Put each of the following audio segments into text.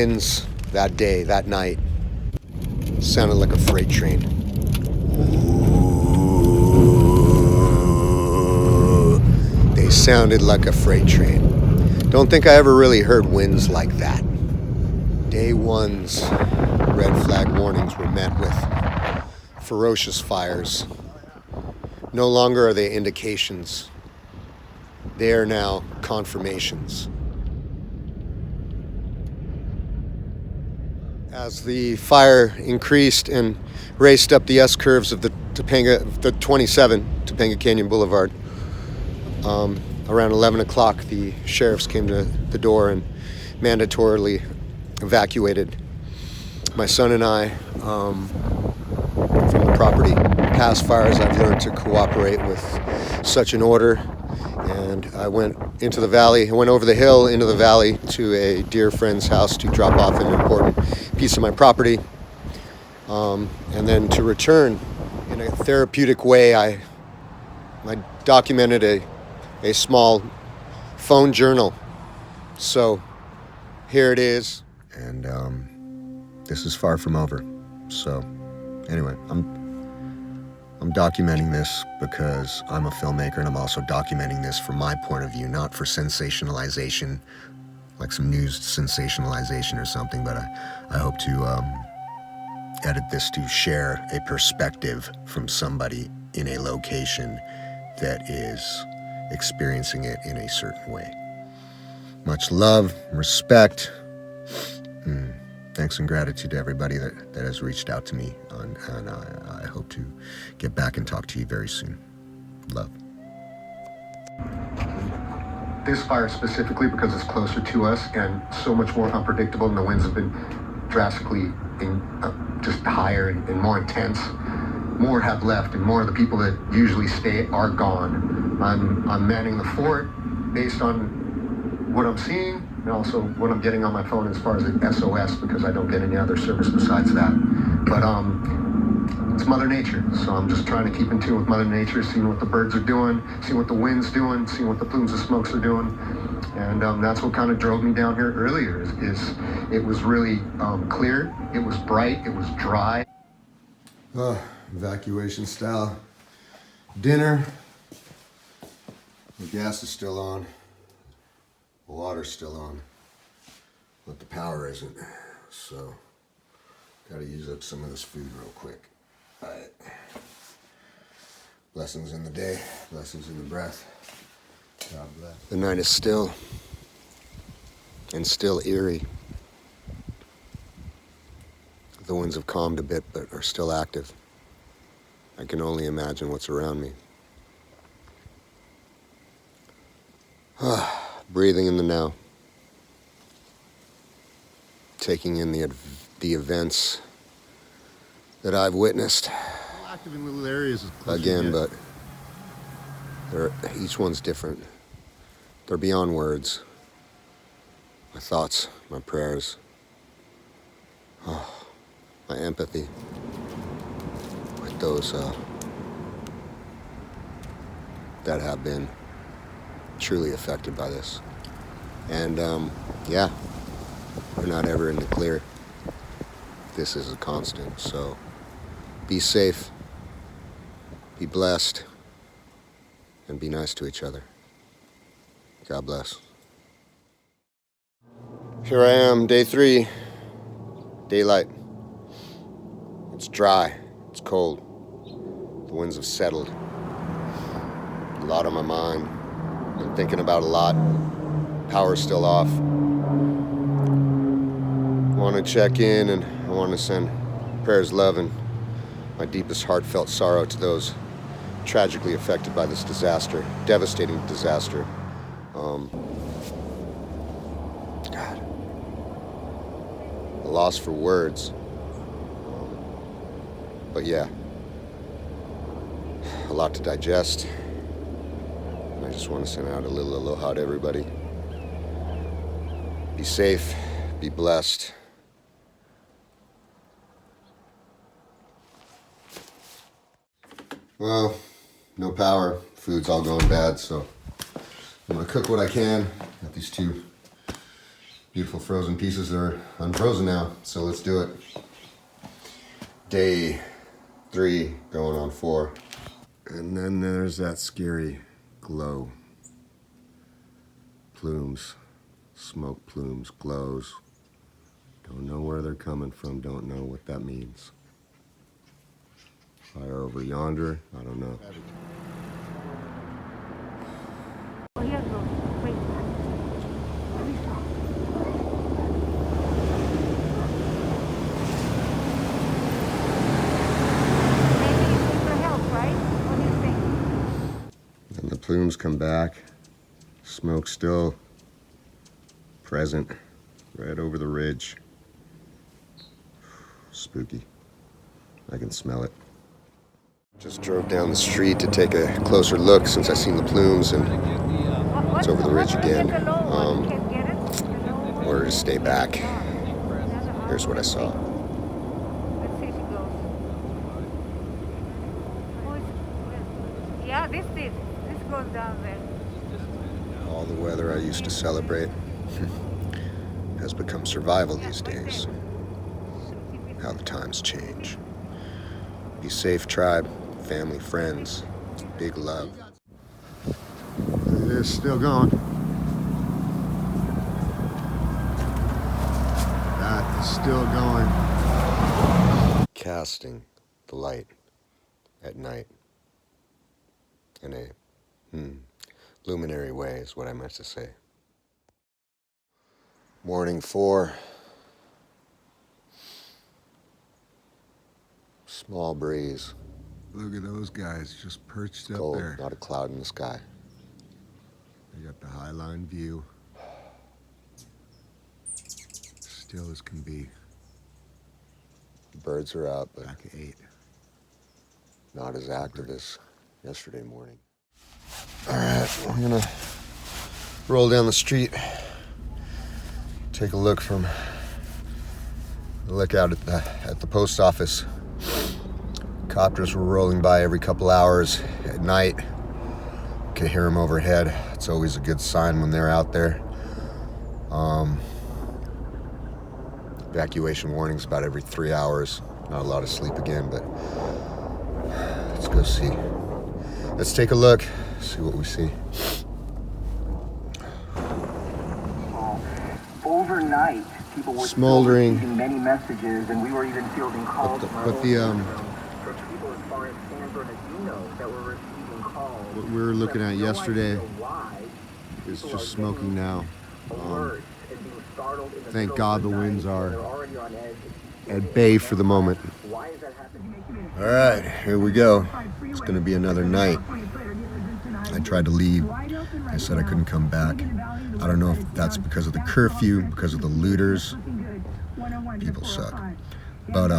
winds that day, that night, sounded like a freight train. They sounded like a freight train. Don't think I ever really heard winds like that. Day one's red flag warnings were met with ferocious fires. No longer are they indications. They are now confirmations. As the fire increased and raced up the S-curves of the 27 Topanga Canyon Boulevard, around 11 o'clock, the sheriffs came to the door and mandatorily evacuated my son and I from the property. Past fires, I've learned to cooperate with such an order, and I went into the valley. I went over the hill into the valley to a dear friend's house to drop off an important piece of my property, and then to return in a therapeutic way. I documented a small phone journal. So here it is, and this is far from over. So anyway, I'm documenting this because I'm a filmmaker, and I'm also documenting this from my point of view, not for sensationalization, like some news sensationalization or something, but I hope to edit this to share a perspective from somebody in a location that is experiencing it in a certain way. Much love, respect, thanks and gratitude to everybody that has reached out to me, and I hope to get back and talk to you very soon. Love. This fire specifically, because it's closer to us and so much more unpredictable, and the winds have been drastically just higher and more intense. More have left, and more of the people that usually stay are gone. I'm manning the fort based on what I'm seeing, and also what I'm getting on my phone as far as the SOS, because I don't get any other service besides that. But it's Mother Nature, so I'm just trying to keep in tune with Mother Nature, seeing what the birds are doing, seeing what the wind's doing, seeing what the plumes of smokes are doing. And that's what kind of drove me down here earlier, is it was really clear, it was bright, it was dry. Evacuation style dinner. The gas is still on. The water's still on. But the power isn't. So, gotta use up some of this food real quick. Alright. Blessings in the day, blessings in the breath. God bless. The night is still and still eerie. The winds have calmed a bit, but are still active. I can only imagine what's around me. Breathing in the now. Taking in the events that I've witnessed. Active in little areas again, but each one's different. They're beyond words. My thoughts, my prayers, my empathy with those that have been truly affected by this. And yeah, we're not ever in the clear. This is a constant, so be safe, be blessed, and be nice to each other. God bless. Here I am, day 3, daylight. It's dry, it's cold. The winds have settled. A lot on my mind. Been thinking about a lot. Power's still off. Want to check in, and I want to send prayers, love, and my deepest heartfelt sorrow to those tragically affected by this disaster, devastating disaster. God, a loss for words. But yeah, a lot to digest. And I just want to send out a little aloha to everybody. Be safe, be blessed. Well, no power, food's all going bad, so I'm gonna cook what I can. Got these 2 Beautiful frozen pieces are unfrozen now, so let's do it. Day 3 going on 4. And then there's that scary glow. Plumes, smoke plumes, glows. Don't know where they're coming from, don't know what that means. Fire over yonder, I don't know. And the plumes come back, smoke still present, right over the ridge. Spooky. I can smell it. Just drove down the street to take a closer look since I seen the plumes, and it's over the ridge again. Order to stay back. Here's what I saw. Yeah, this goes down there. All the weather I used to celebrate has become survival these days. How the times change. Be safe, tribe, family, friends, big love. It is still going. That is still going. Casting the light at night in a luminary way is what I meant to say. Morning 4. Small breeze. Look at those guys just perched up Cold, there. not a cloud in the sky. They got the highline view. Still as can be. The birds are out, but Back at 8. not as active as yesterday morning. All right, we're gonna roll down the street, take a look from the lookout at the post office. Copters were rolling by every couple hours at night. Could hear them overhead. It's always a good sign when they're out there. Evacuation warnings about every 3 hours. Not a lot of sleep again, but let's go see. Let's take a look, see what we see. Overnight, people were Smoldering. receiving many messages, and we were even fielding calls from But the for people as far as San Bernardino that were receiving calls. What we were looking at No yesterday idea why is people just are smoking now. alert and being startled in the Thank middle God of the night winds when are they're already on edge. at bay for the moment. Why is that happening? All right, here we go. It's gonna be another night. I tried to leave. I said I couldn't come back. I don't know if that's because of the curfew, because of the looters. People suck. But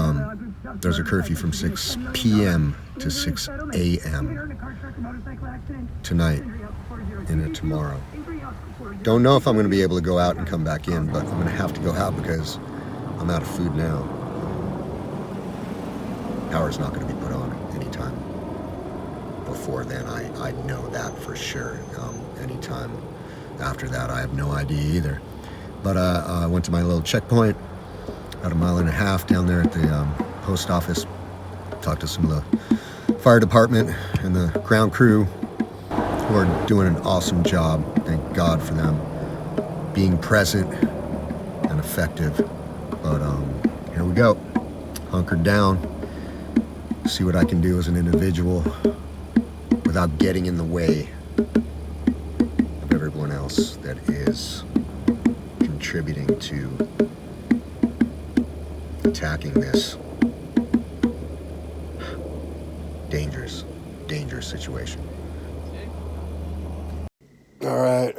there's a curfew from 6 p.m. to 6 a.m. tonight and tomorrow. Don't know if I'm going to be able to go out and come back in, but I'm going to have to go out because I'm out of food now. Power's not going to be put on anytime before then. I know that for sure. Anytime after that, I have no idea either. But I went to my little checkpoint, about a mile and a half down there at the post office. Talked to some of the fire department and the ground crew who are doing an awesome job. Thank God for them being present and effective. But here we go. Hunkered down. See what I can do as an individual without getting in the way of everyone else that is contributing to attacking this dangerous situation. All right,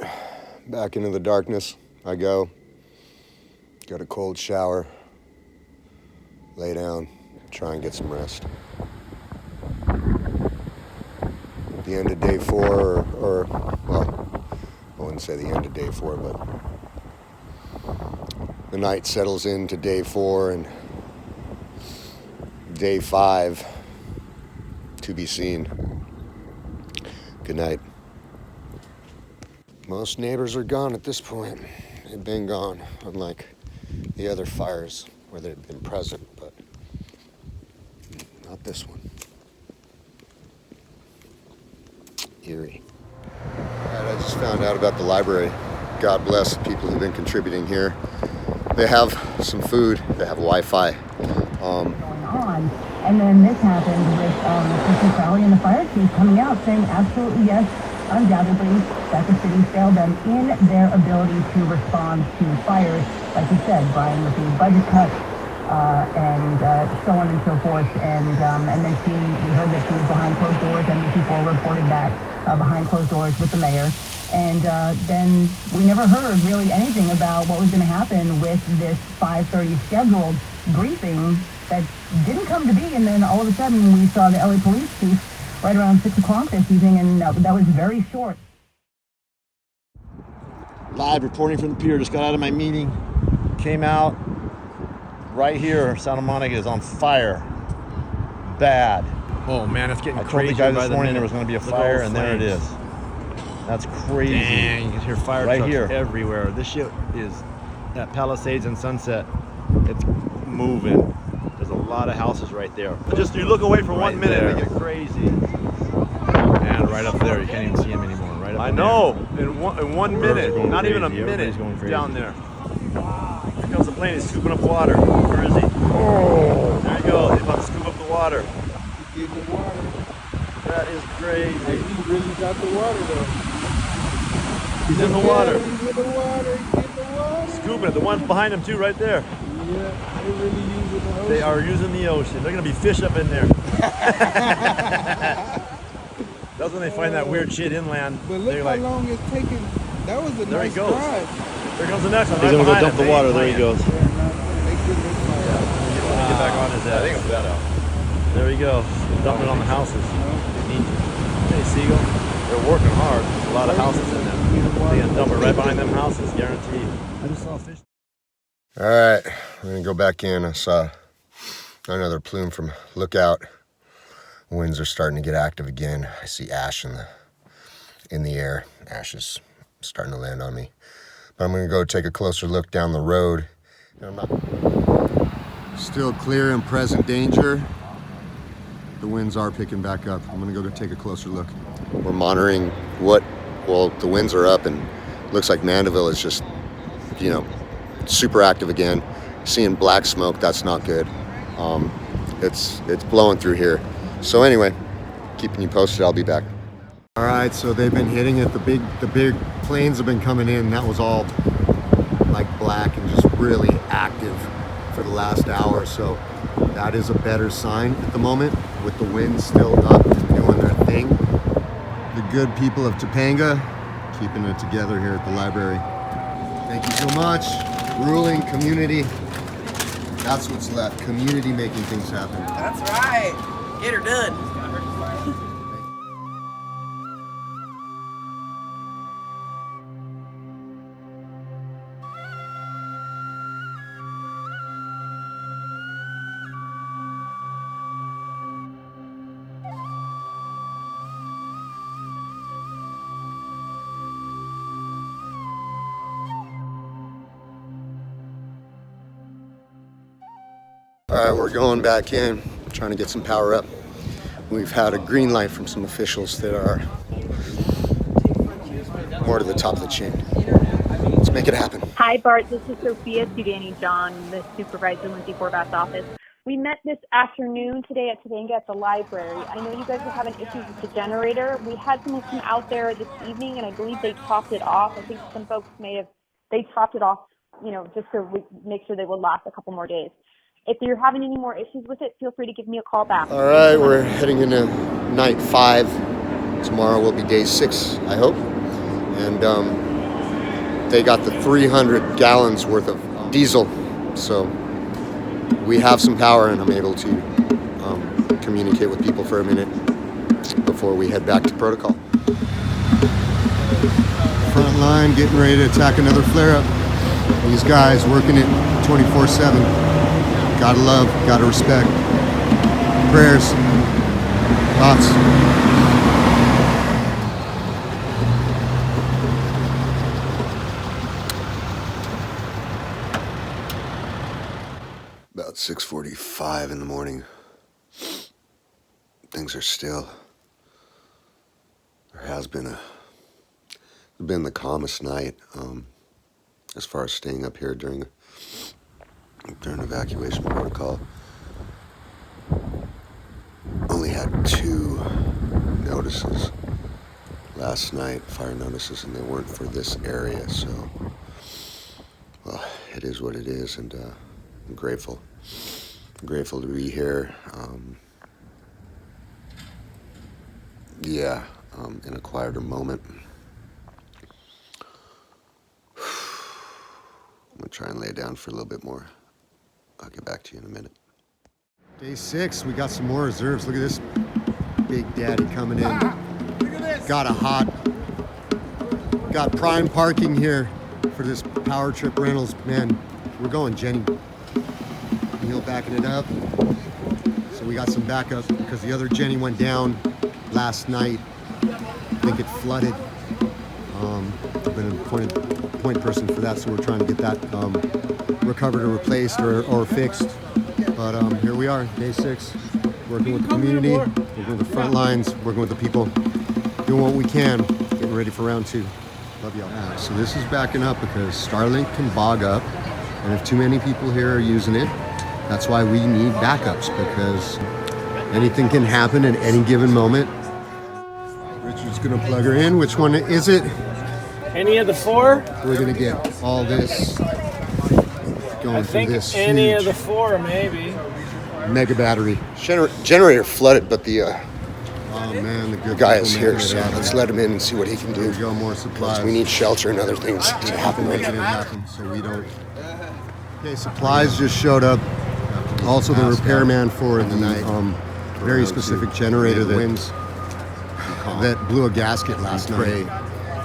back into the darkness I go. Got a cold shower, lay down, try and get some rest. At the end of day 4, or well, I wouldn't say the end of day 4, but the night settles into day 4 and day 5 to be seen. Good night. Most neighbors are gone at this point. had been gone, unlike the other fires where they'd been present, but not this one. Eerie. All right, I just found out about the library. God bless the people who've been contributing here. They have some food, they have Wi-Fi. Going on. And then this happened with Christmas Valley and the fire chief coming out saying absolutely yes, undoubtedly, that the city failed them in their ability to respond to fires. Like you said, Brian, with the budget cuts and so on and so forth. And then we heard that she was behind closed doors, and the people reported that behind closed doors with the mayor. And then we never heard really anything about what was going to happen with this 5:30 scheduled briefing that didn't come to be. And then all of a sudden we saw the LA police chief right around 6 o'clock this evening, and that was very short. Live reporting from the pier. Just got out of my meeting. Came out. Right here, Santa Monica is on fire. Bad. Oh man, it's getting I told crazy. the guy this morning there was going to be a fire, and there it is. That's crazy. Dang, you can hear fire Right trucks here. everywhere. This shit is at Palisades and Sunset. It's moving. There's a lot of houses right there. Just you look away for 1 minute, there. they get crazy. And right up there, you can't even see them anymore. Right up I in know. there. In one Birds are minute, going not even a crazy. minute, Everybody's going crazy. down there. Here comes the plane. He's scooping up water. Where is he? Oh, there you go. He's about to scoop up the water. That is crazy. He really got the water though. He's in the water. He's in the water. He's in the water. Scooping it. The one's behind him too, right there. Yeah, they really using the ocean. They are using the ocean. They're gonna be fish up in there. That's when they find that weird shit inland. But look They're how like, long it's taking. That was a there he nice goes. drive. Here comes the next one. He's right gonna go behind dump him. the They water. ain't There he playing. goes. They couldn't make fire. Get back on his head. I think it's better. There he goes. Dumping it on the houses. Hey, Seagull. They're working hard. There's a lot of houses in there. They're gonna dump it right behind them houses, guaranteed. I just saw a fish. All right, we're gonna go back in. I saw another plume from Lookout. Winds are starting to get active again. I see ash in the air. Ash is starting to land on me. But I'm gonna go take a closer look down the road. Still clear and present danger. The winds are picking back up. I'm gonna go take a closer look. We're monitoring the winds are up, and looks like Mandeville is just, super active again. Seeing black smoke, that's not good. It's blowing through here. So anyway, keeping you posted. I'll be back. All right, so they've been hitting it. The big planes have been coming in. That was all like black and just really active for the last hour. So that is a better sign at the moment, with the winds still up and doing their thing. The good people of Topanga keeping it together here at the library. Thank you so much. Ruling community. That's what's left. Community making things happen. That's right. Get her done. All right, we're going back in, trying to get some power up. We've had a green light from some officials that are more to the top of the chain. Let's make it happen. Hi, Bart. This is Sophia Sudani John, the supervisor in Lindsay Horvath's office. We met this afternoon today at Topanga at the library. I know you guys were having issues with the generator. We had someone come out there this evening, and I believe they topped it off. I think some folks they topped it off, just so we make sure they will last a couple more days. If you're having any more issues with it, feel free to give me a call back. All right, we're heading into night 5. Tomorrow will be day 6, I hope. And they got the 300 gallons worth of diesel. So we have some power, and I'm able to communicate with people for a minute before we head back to protocol. Front line getting ready to attack another flare-up. These guys working it 24/7. Gotta love, gotta respect. Prayers, thoughts. 6:45 in the morning. Things are still. There has been the calmest night as far as staying up here during evacuation protocol. Only had 2 notices last night, fire notices, and they weren't for this area, so well, it is what it is, and I'm grateful. I'm grateful to be here. In a quieter moment. I'm gonna try and lay down for a little bit more. I'll get back to you in a minute. Day 6, we got some more reserves. Look at this big daddy coming in. Look at this. Got prime parking here for this Power Trip Rentals. Man, we're going, Jenny. Neil backing it up. So we got some backup because the other Jenny went down last night. I think it flooded. I've been a point person for that, so we're trying to get that recovered or replaced or fixed. But here we are, day 6, working with the community, working with the front lines, working with the people, doing what we can, getting ready for round 2. Love y'all. So this is backing up because Starlink can bog up, and if too many people here are using it, that's why we need backups, because anything can happen at any given moment. Richard's gonna plug her in. Which one is it? Any of the 4? We're gonna get all this going I through think this any huge of the 4, maybe. mega battery. Generator flooded, but the Oh man, the good guy people is making here, it so happen. let's let him in and see what he can There do. we go, more supplies. We need shelter and other things to happen right Making it now. happen so we don't. Okay, supplies just showed up. Also, the repairman for the night. very specific generator that that blew a gasket last night.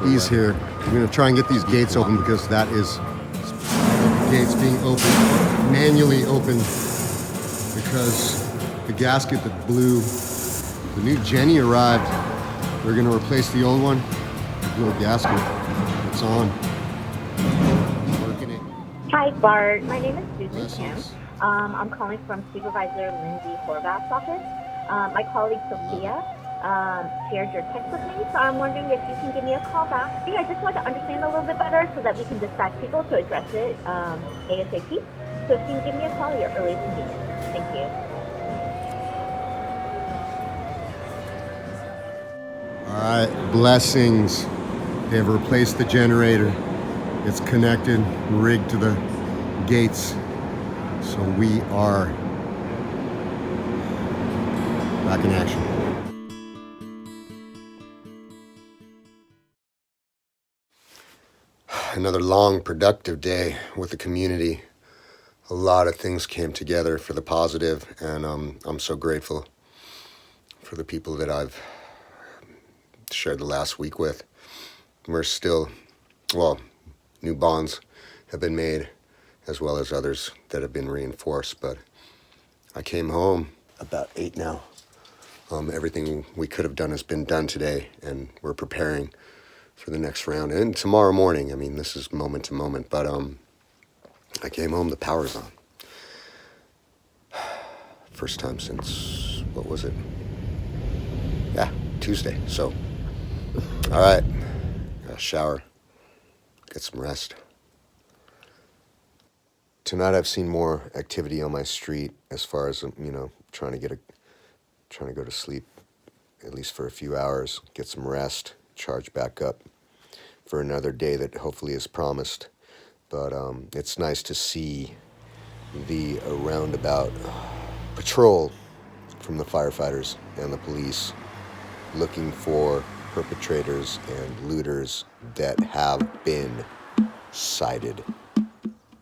He's here. We're gonna try and get these gates open because that is gates being opened, manually opened, because the gasket that blew. The new Jenny arrived. We're gonna replace the old one. It blew a gasket. It's on. Working it. Hi, Bart. My name is Susan Kim. Blessings. I'm calling from Supervisor Lindsay Horvath's office. My colleague Sophia shared your text with me, so I'm wondering if you can give me a call back. I just want to understand a little bit better so that we can dispatch people to address it ASAP. So if you can give me a call at your earliest convenience. Thank you. All right, blessings. They have replaced the generator. It's connected, rigged to the gates. So we are back in action. Another long, productive day with the community. A lot of things came together for the positive, and I'm so grateful for the people that I've shared the last week with. We're still, new bonds have been made, as well as others that have been reinforced. But I came home about 8 now. Everything we could have done has been done today, and we're preparing for the next round. And tomorrow morning, I mean, this is moment to moment, but I came home, the power's on. First time since, what was it? Yeah, Tuesday. So, all right, got a shower, get some rest. Tonight I've seen more activity on my street as far as, trying to go to sleep at least for a few hours, get some rest, charge back up for another day that hopefully is promised. But it's nice to see the roundabout patrol from the firefighters and the police looking for perpetrators and looters that have been cited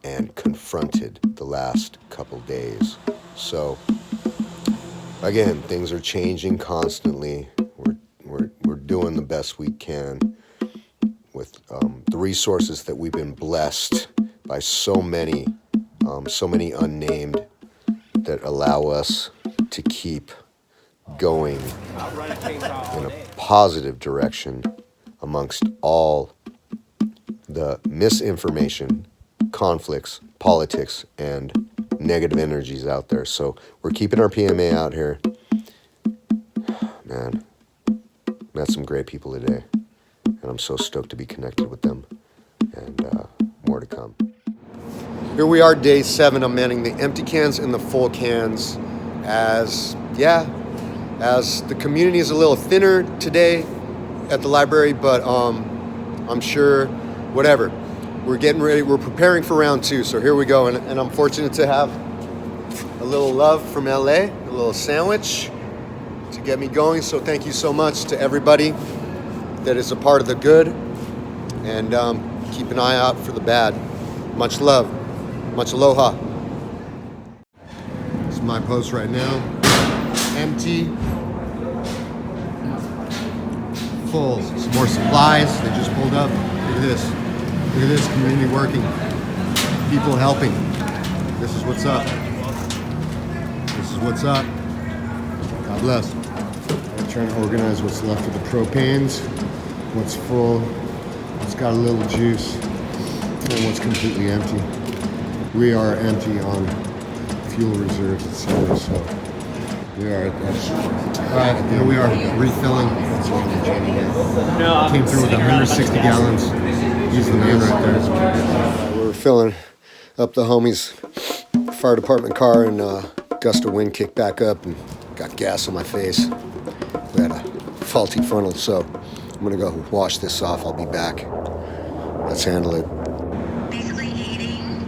and confronted the last couple days. So again, things are changing constantly. We're doing the best we can with the resources that we've been blessed by so many unnamed that allow us to keep going in a positive direction amongst all the misinformation, conflicts, politics, and negative energies out there. So we're keeping our PMA out here. Man, met some great people today, and I'm so stoked to be connected with them, and more to come. Here we are, day 7. I'm manning the empty cans and the full cans as the community is a little thinner today at the library, but I'm sure whatever. We're getting ready. We're preparing for round 2. So here we go. And I'm fortunate to have a little love from LA, a little sandwich to get me going. So thank you so much to everybody that is a part of the good. And keep an eye out for the bad. Much love. Much aloha. This is my post right now. Empty. Full. Some more supplies. They just pulled up. Look at this. Look at this community working. People helping. This is what's up. This is what's up. God bless. I'm trying to organize what's left of the propanes. What's full. What's got a little juice. And what's completely empty. We are empty on fuel reserves, etc. So we are at that. All right, here we are refilling. That's all the Jenny here. No, came through with 160 gallons. He's the man right there. We're filling up the homies' fire department car, and gust of wind kicked back up and got gas on my face. We had a faulty funnel, so I'm gonna go wash this off. I'll be back. Let's handle it. Basically aiding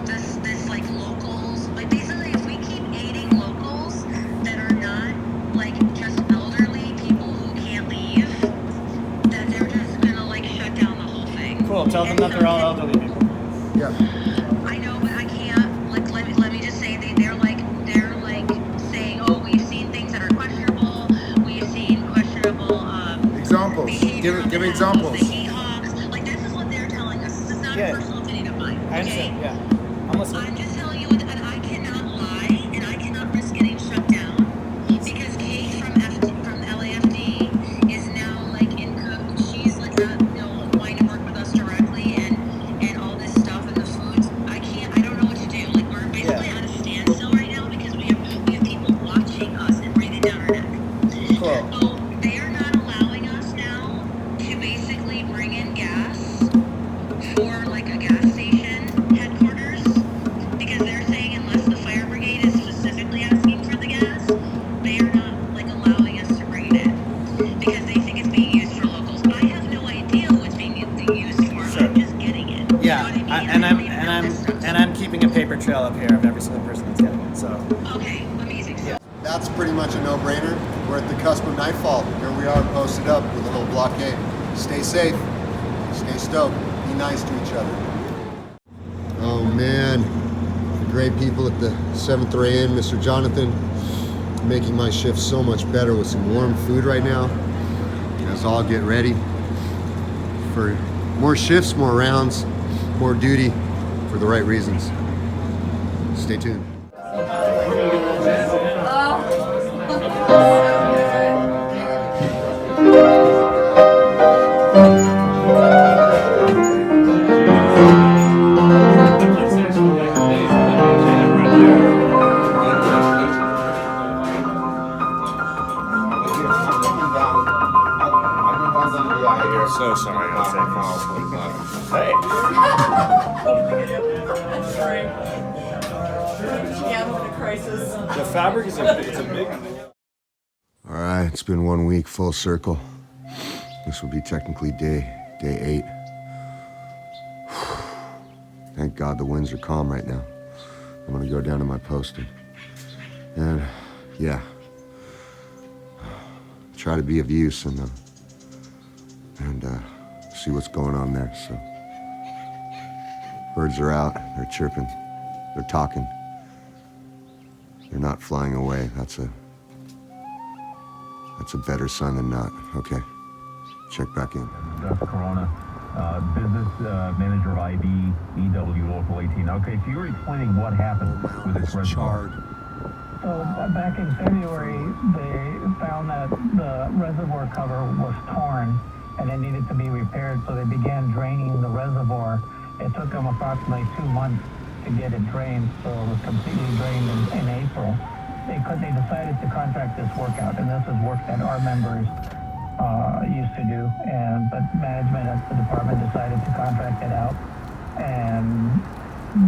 this like locals, like basically if we keep aiding locals that are not like just elderly people who can't leave, that they're just gonna like shut down the whole thing. Cool, tell them that they're all elderly people. Yeah. I know, but I can't, like let me just say they're like saying, oh, we've seen things that are questionable, we've seen questionable examples. Give examples. The heat hawks, like this is what they're telling us. This is not a personal opinion of mine. I understand, yeah. I'm listening. I'm just telling you that I cannot lie and I cannot risk getting shut down because Kate from the LAFD is now like in cook. She's like wanting to work with us directly and all this stuff and the foods. I don't know what to do. Like we're basically at a standstill right now because we have people watching us and breathing down our neck. Cool. So they are not allowing us now to basically bring in gas for like a gas station headquarters because they're saying unless the fire brigade is specifically asking for the gas, they are not like allowing us to bring it in because they think it's being used for locals. I have no idea what it's being used for. Sure. I'm just getting it. Yeah, You know what I mean? I'm keeping a paper trail up here of every single person that's getting it. So Okay, amazing. Yeah. That's pretty much a no-brainer. We're at the cusp of nightfall. Here we are posted up with a little blockade. Stay safe. Stay stoked. Be nice to each other. Oh man, the great people at the 7th Ray Inn, Mr. Jonathan, making my shift so much better with some warm food right now. As all get ready for more shifts, more rounds, more duty for the right reasons. Stay tuned. So sorry, Hey. The fabric is a big. All right, it's been 1 week full circle. This will be technically day 8. Thank God the winds are calm right now. I'm gonna go down to my posting and try to be of use and see what's going on there. So birds are out, they're chirping, they're talking, they're not flying away. That's a better sign than not. Okay, check back in. Gus Corona, business manager of IB, EW Local 18. Okay, so you were explaining what happened with this reservoir. So back in February, they found that the reservoir cover was torn and it needed to be repaired, so they began draining the reservoir. It took them approximately 2 months to get it drained, so it was completely drained in April. They decided to contract this work out, and this is work that our members used to do, but management at the department decided to contract it out. And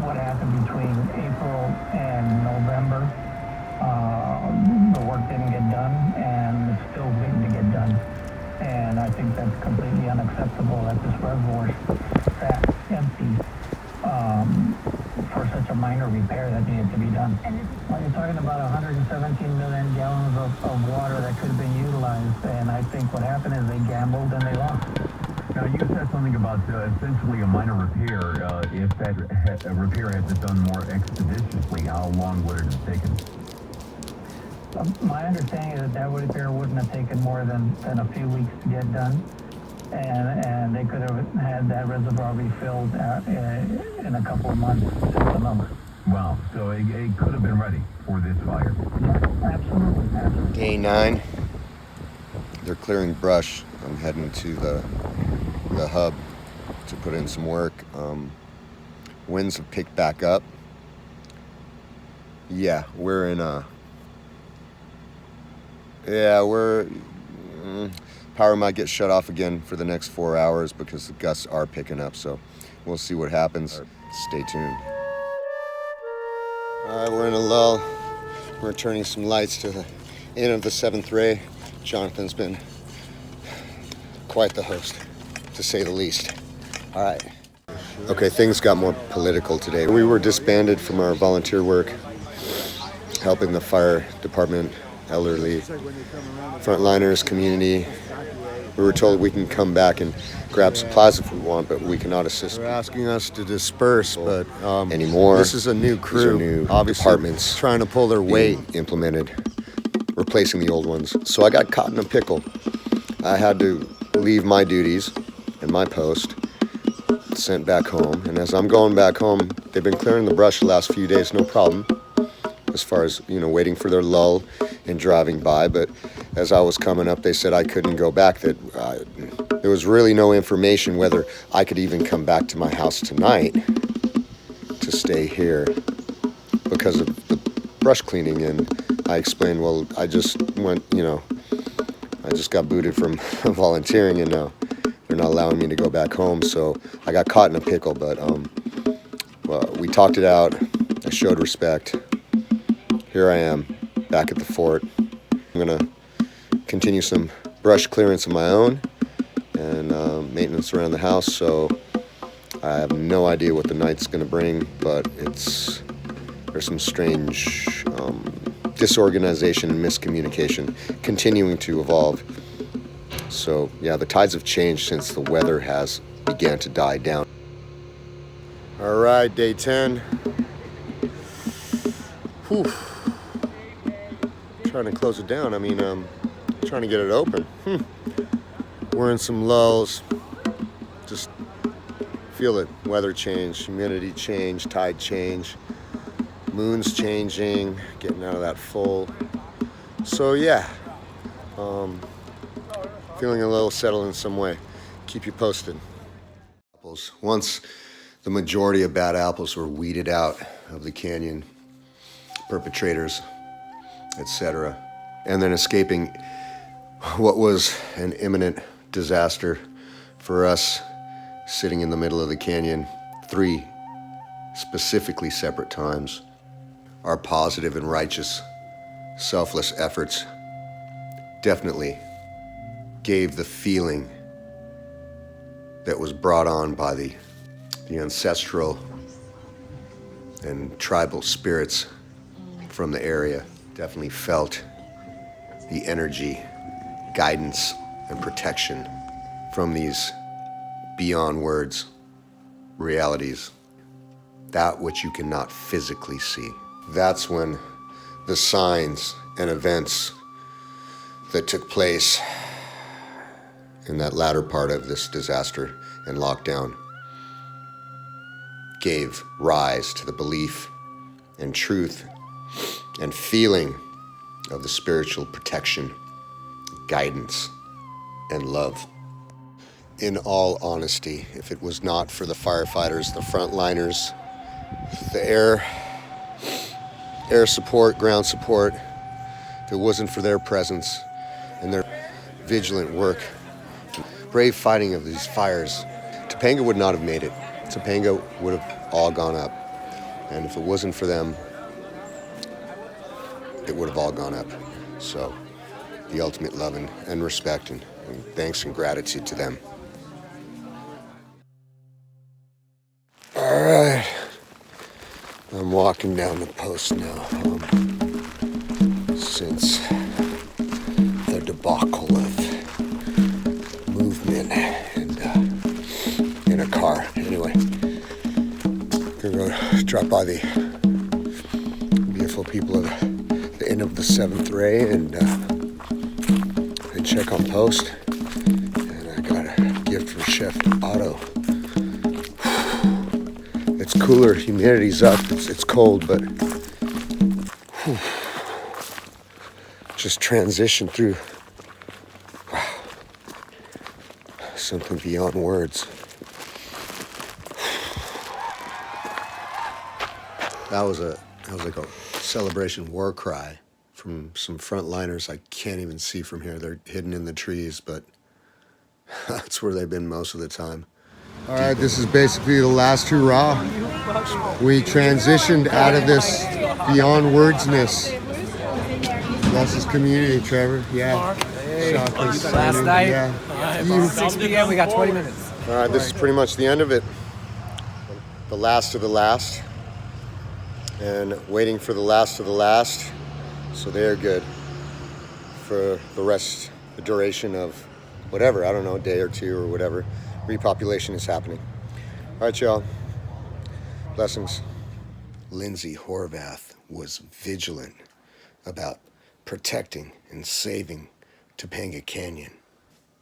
what happened between April and November, the work didn't get done, and it's still waiting to get done. And I think that's completely unacceptable that this reservoir sat empty for such a minor repair that needed to be done. Well, you're talking about 117 million gallons of water that could have been utilized, and I think what happened is they gambled and they lost. Now, you said something about essentially a minor repair. If that repair had been done more expeditiously, how long would it have taken? My understanding is that repair wouldn't have taken more than a few weeks to get done, and they could have had that reservoir refilled in a couple of months at the most. Wow, so it could have been ready for this fire. Yeah, absolutely. Day 9. They're clearing brush. I'm heading to the hub to put in some work. Winds have picked back up. Yeah, we're in a... Yeah, power might get shut off again for the next 4 hours because the gusts are picking up, so we'll see what happens. Stay tuned. All right, we're in a lull. We're turning some lights to the end of the 7th ray. Jonathan's been quite the host, to say the least. All right. Okay, things got more political today. We were disbanded from our volunteer work, helping the fire department, elderly, frontliners, community. We were told we can come back and grab supplies if we want, but we cannot assist. They're asking us to disperse, but anymore. This is a new crew. New departments trying to pull their weight implemented, replacing the old ones. So I got caught in a pickle. I had to leave my duties and my post, sent back home. And as I'm going back home, they've been clearing the brush the last few days, no problem, as far as, waiting for their lull and driving by. But as I was coming up, they said I couldn't go back, that there was really no information whether I could even come back to my house tonight to stay here because of the brush cleaning. And I explained, well, I just went, I just got booted from volunteering, and they're not allowing me to go back home. So I got caught in a pickle, but well, we talked it out. I showed respect. Here I am, back at the fort. I'm gonna continue some brush clearance of my own and maintenance around the house. So I have no idea what the night's gonna bring, but there's some strange disorganization and miscommunication continuing to evolve. So yeah, the tides have changed since the weather has began to die down. All right, day 10. Whew. Trying to close it down. I mean, trying to get it open. We're in some lulls. Just feel it. Weather change, humidity change, tide change, moon's changing, getting out of that full. So yeah, feeling a little settled in some way. Keep you posted. Once the majority of bad apples were weeded out of the canyon, perpetrators, etc., and then escaping what was an imminent disaster for us, sitting in the middle of the canyon 3 specifically separate times. Our positive and righteous, selfless efforts definitely gave the feeling that was brought on by the ancestral and tribal spirits from the area. Definitely felt the energy, guidance, and protection from these beyond words realities, that which you cannot physically see. That's when the signs and events that took place in that latter part of this disaster and lockdown gave rise to the belief and truth and feeling of the spiritual protection, guidance, and love. In all honesty, if it was not for the firefighters, the frontliners, the air support, ground support, if it wasn't for their presence and their vigilant work, brave fighting of these fires, Topanga would not have made it. Topanga would have all gone up. And if it wasn't for them, it would have all gone up. So the ultimate love and respect and thanks and gratitude to them. All right. I'm walking down the post now. Since the debacle of movement and in a car. Anyway, gonna go drop by the beautiful people of the end of the 7th Ray and check on post. And I got a gift for Chef Otto. It's cooler, humidity's up, it's cold, but just transition through, wow, something beyond words. That was like a celebration war cry from some frontliners I can't even see from here. They're hidden in the trees, but that's where they've been most of the time. All right, this is basically the last hurrah. We transitioned out of this beyond wordsness. Bless this community, Trevor. Yeah. Hey, Shockley's last signing. night. Yeah. 6 p.m. We got 20 minutes. All right, this is pretty much the end of it. The last of the last. And waiting for the last of the last. So they're good for the duration of whatever, I don't know, a day or two or whatever. Repopulation is happening. All right, y'all. Blessings. Lindsay Horvath was vigilant about protecting and saving Topanga Canyon.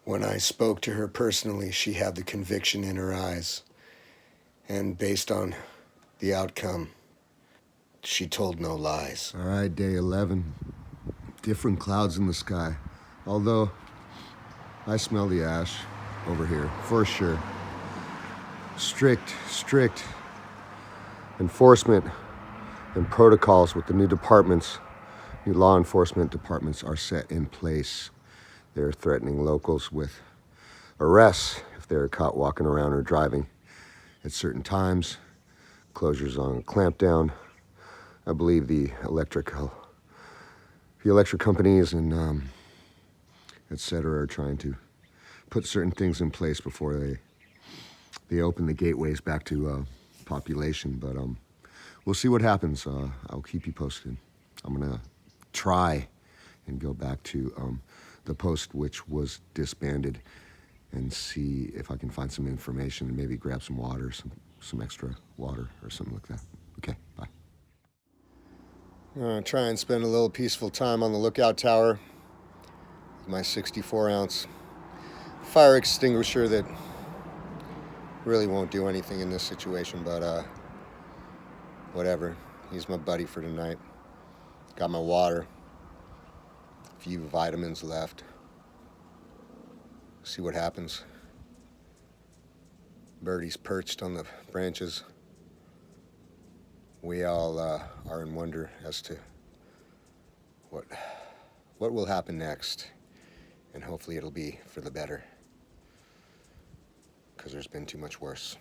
When I spoke to her personally, she had the conviction in her eyes. And based on the outcome, she told no lies. All right, day 11. Different clouds in the sky. Although, I smell the ash over here, for sure. Strict enforcement and protocols with the new departments, new law enforcement departments are set in place. They're threatening locals with arrests if they're caught walking around or driving at certain times, closures on clampdown. I believe the electric companies and et cetera are trying to put certain things in place before they open the gateways back to population. But we'll see what happens. I'll keep you posted. I'm gonna try and go back to the post which was disbanded and see if I can find some information and maybe grab some water, some extra water or something like that. Okay, bye. I'm gonna try and spend a little peaceful time on the lookout tower with my 64-ounce fire extinguisher that really won't do anything in this situation, but whatever. He's my buddy for tonight. Got my water, a few vitamins left. See what happens. Birdies perched on the branches. We all are in wonder as to what will happen next, and hopefully it'll be for the better, because there's been too much worse.